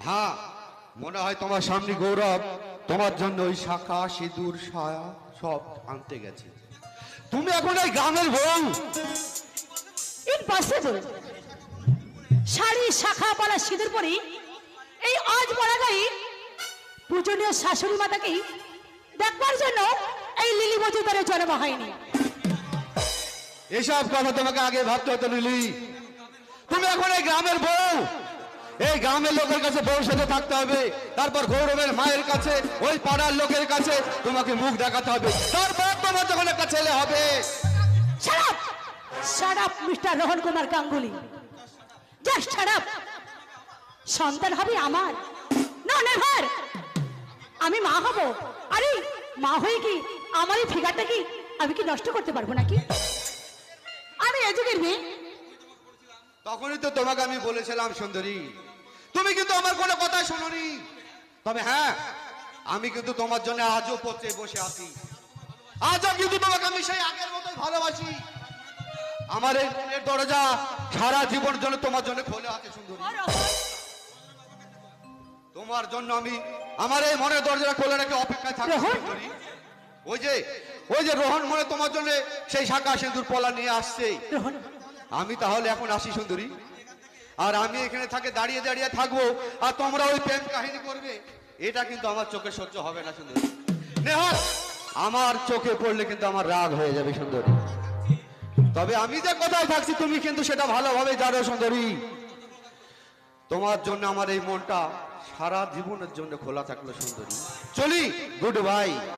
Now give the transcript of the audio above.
হ্যাঁ, মনে হয় তোমার সামনে গৌরব তোমার জন্য ওই শাখা সিঁদুর সায়া সব আনতে গেছে। তুমি এখন এই গ্রামের বউ। ইম্পসিবল। শাড়ি শাখা পলা সিঁদুর পরি এই আজ বলা গাই পূজনীয় শাশুড়ি মাতাকে দেখবার জন্য এই লিলি মজুদারের জন্ম হয়নি। এসব কথা তোমাকে আগে ভাবতে হতো লিলি। তুমি এখন এই গ্রামের বউ, এই গ্রামের লোকের কাছে বউর সাথে থাকতে হবে, তারপর গৌরবের মায়ের কাছে, ওই পাড়ার লোকের কাছে তোমাকে মুখ দেখাতে হবে, তারপর তোমার যখন একটা ছেলে হবে। Shut up mister Rohan Kumar Ganguly, just shut up. সন্তান হবে আমার, না নেভার। আমি মা হব, আরে মা হয়ে কি আমার এই ফিগারটা কি আমি কি নষ্ট করতে পারবো নাকি? আমি এ যুগের মেয়ে। তখনই তো তোমাকে আমি বলেছিলাম সুন্দরী, তুমি কিন্তু আমার কোনো কথা শোনোনি। তবে হ্যাঁ, আমি কিন্তু তোমার জন্য আজও পথে বসে আছি, আজও কিন্তু তোমাকে আমি সেই আগের মতোই ভালোবাসি। আমার এই মনের দরজা সারা জীবনের জন্য তোমার জন্য খোলা আছে সুন্দরী। তোমার জন্য আমি আমার এই মনের দরজাটা খোলা রেখে অপেক্ষায় থাকি সুন্দরী। ওই যে রোহন মনে তোমার জন্য সেই শাখা সিঁদুর পলা নিয়ে আসছে। আমি তাহলে এখন আসি সুন্দরী, আর আমি এখানে থাকে দাঁড়িয়ে দাঁড়িয়ে থাকবো, আর তোমরা ওই প্রেম কাহিনী করবে, এটা কিন্তু আমার চোখে সহ্য হবে না সুন্দরী। নেহাত আমার চোখে পড়লে কিন্তু আমার রাগ হয়ে যাবে সুন্দরী। তবে আমি যে কোথায় থাকছি তুমি কিন্তু সেটা ভালোভাবে জানো সুন্দরী। তোমার জন্য আমার এই মনটা সারা জীবনের জন্য খোলা থাকলো সুন্দরী। চলি, গুড বাই।